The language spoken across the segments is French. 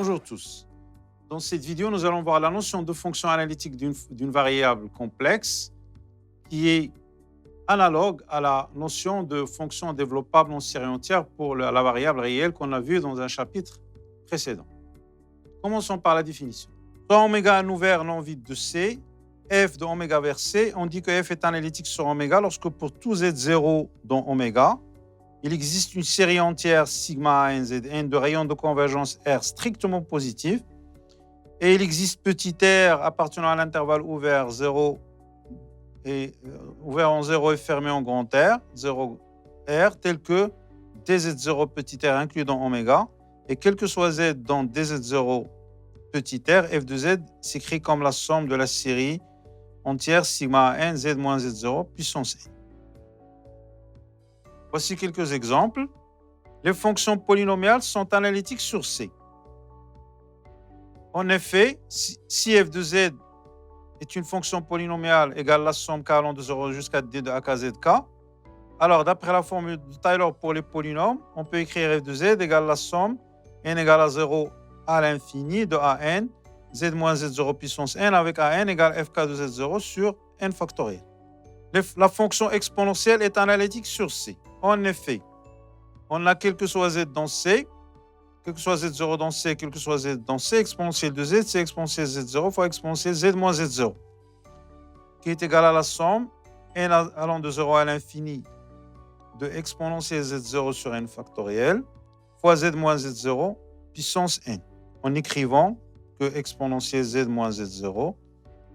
Bonjour tous. Dans cette vidéo, nous allons voir la notion de fonction analytique d'une variable complexe qui est analogue à la notion de fonction développable en série entière pour la variable réelle qu'on a vue dans un chapitre précédent. Commençons par la définition. Soit oméga un ouvert non vide de C, f de oméga vers C, on dit que f est analytique sur oméga lorsque pour tout z0 dans oméga, il existe une série entière sigma a n z n de rayons de convergence R strictement positifs et il existe petit r appartenant à l'intervalle ouvert 0 et ouvert en 0 et fermé en grand R, 0 R, tel que dz0 petit r inclus dans oméga, et quel que soit z dans dz0 petit r, f de z s'écrit comme la somme de la série entière sigma n z moins z0 puissance n. Voici quelques exemples. Les fonctions polynomiales sont analytiques sur C. En effet, si f de z est une fonction polynomiale égale la somme k allant de 0 jusqu'à d de ak zk, alors d'après la formule de Taylor pour les polynômes, on peut écrire f de z égale la somme n égale à 0 à l'infini de an, z moins z0 puissance n avec an égale fk de z0 sur n factoriel. La fonction exponentielle est analytique sur C. En effet, on a quel que soit z dans C, quel que soit z0 dans C, quel que soit z dans C, exponentielle de z, c'est exponentielle z0 fois exponentielle z moins z0, qui est égal à la somme n allant de 0 à l'infini de exponentielle z0 sur n factoriel fois z moins z0 puissance n, en écrivant que exponentielle z moins z0,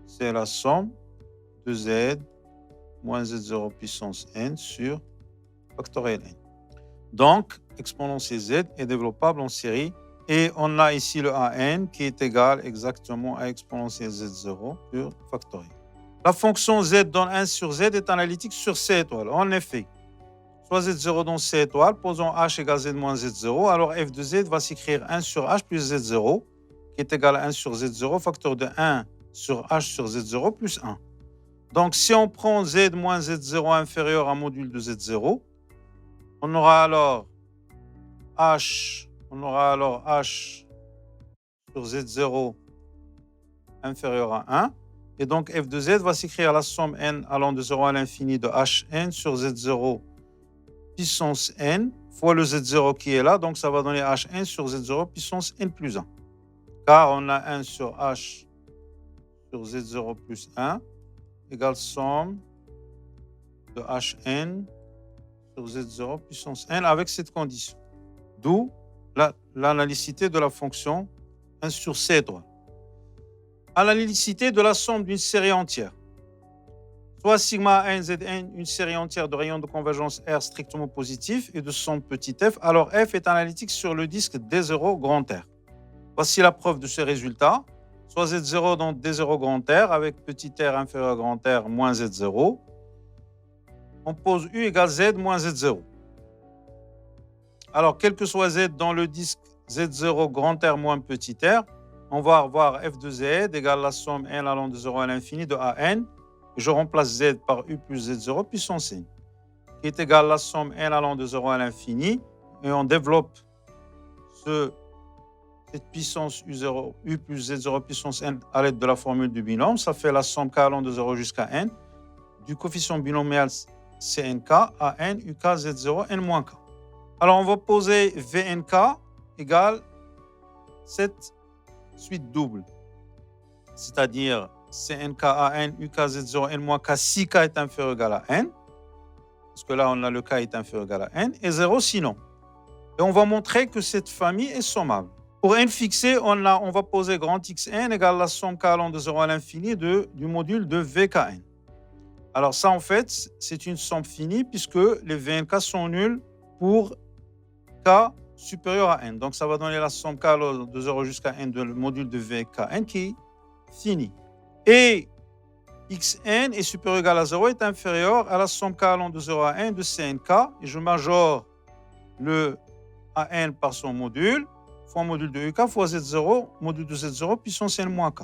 c'est la somme de z moins z0 puissance n sur factoriel n. Donc, exponentielle z est développable en série et on a ici le an qui est égal exactement à exponentielle z0 sur factoriel. La fonction z dans 1 sur z est analytique sur C étoile. En effet, soit z0 dans C étoile, posons h égale z moins z0, alors f de z va s'écrire 1 sur h plus z0 qui est égal à 1 sur z0 facteur de 1 sur h sur z0 plus 1. Donc, si on prend z moins z0 inférieur à module de z0, on aura alors h sur z0 inférieur à 1. Et donc, f de z va s'écrire la somme n allant de 0 à l'infini de hn sur z0 puissance n fois le z0 qui est là. Donc, ça va donner hn sur z0 puissance n plus 1. Car on a 1 sur h sur z0 plus 1 égale somme de hn sur z0 puissance n avec cette condition. D'où l'analycité de la fonction 1 sur C étoile. Analyticité de la somme d'une série entière. Soit sigma n zn, une série entière de rayons de convergence R strictement positifs et de somme petit f, alors f est analytique sur le disque D0 grand R. Voici la preuve de ce résultat. Soit z0 dans D0 grand R avec petit r inférieur à grand R moins z0. On pose U égale Z moins Z0. Alors, quel que soit Z dans le disque Z0 grand R moins petit r, on va avoir f de Z égale la somme n allant de 0 à l'infini de an. Et je remplace Z par U plus Z0 puissance n, qui est égal à la somme n allant de 0 à l'infini. Et on développe cette puissance U0, U plus Z0 puissance n à l'aide de la formule du binôme. Ça fait la somme k allant de 0 jusqu'à n du coefficient binomial CNK à n UK Z0 n moins k. Alors, on va poser VNK égale cette suite double, c'est-à-dire CNK à n UK Z0 n moins k si k est inférieur ou égal à n, parce que là, on a le k est inférieur ou égal à n, et 0 sinon. Et on va montrer que cette famille est sommable. Pour n fixé, on va poser grand Xn égale la somme k allant de 0 à l'infini du module de VKN. Alors ça, en fait, c'est une somme finie puisque les VNK sont nuls pour k supérieur à n. Donc ça va donner la somme k de 0 jusqu'à n du module de VKN qui est finie. Et Xn est supérieur ou égal à 0 est inférieur à la somme k allant de 0 à n de Cnk. Et je majore le an par son module, fois module de UK fois Z0, module de Z0 puissance n moins k.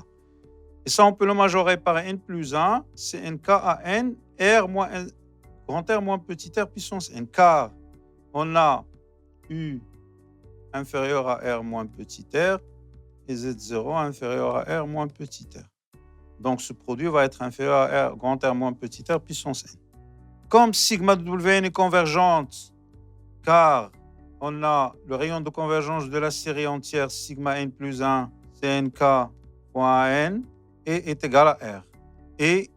Et ça, on peut le majorer par n plus 1, Cnk à n, r moins n, grand R moins petit r puissance n, car on a U inférieur à r moins petit r et Z0 inférieur à R moins petit r. Donc, ce produit va être inférieur à R grand R moins petit r puissance n. Comme sigma de Wn est convergente, car on a le rayon de convergence de la série entière sigma n plus 1 Cnk fois n et est égal à R. Et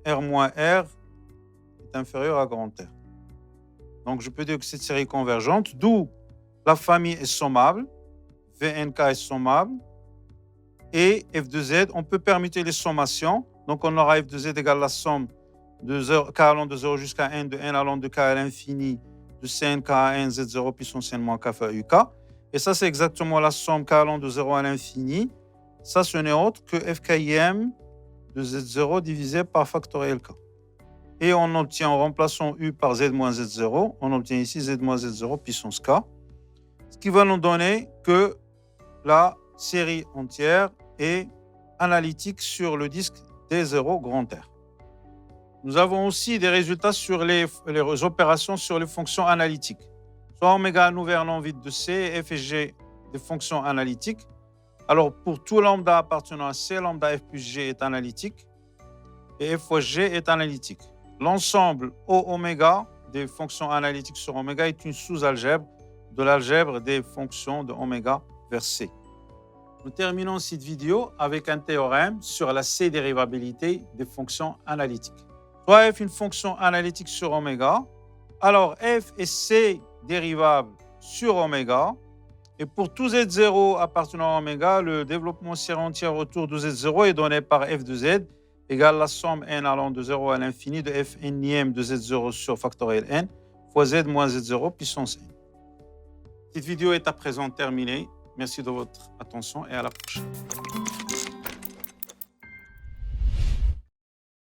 R moins R est inférieur à grand R. Donc, je peux dire que cette série est convergente, d'où la famille est sommable, Vnk est sommable, et f de z, on peut permuter les sommations. Donc, on aura f de z égale la somme de 0, k allant de 0 jusqu'à n, de n allant de k à l'infini, de Cnk à n, z0 puissance n moins k fois uk. Et ça, c'est exactement la somme k allant de 0 à l'infini. Ça, ce n'est autre que fkim de z0 divisé par factoriel k. Et on obtient, en remplaçant u par z moins z0, on obtient ici z moins z0 puissance k, ce qui va nous donner que la série entière est analytique sur le disque D0 grand R. Nous avons aussi des résultats sur les opérations sur les fonctions analytiques. Soit oméga nous vernon vide de C, f et g des fonctions analytiques. Alors, pour tout lambda appartenant à C, lambda f plus g est analytique et f fois g est analytique. L'ensemble O oméga des fonctions analytiques sur oméga est une sous-algèbre de l'algèbre des fonctions de oméga vers C. Nous terminons cette vidéo avec un théorème sur la C-dérivabilité des fonctions analytiques. Soit f une fonction analytique sur oméga, alors f est C dérivable sur oméga, et pour tout z0 appartenant à oméga, le développement série entière autour de z0 est donné par f de z égale la somme n allant de 0 à l'infini de f nième de z0 sur factoriel n fois z moins z0 puissance n. Cette vidéo est à présent terminée. Merci de votre attention et à la prochaine.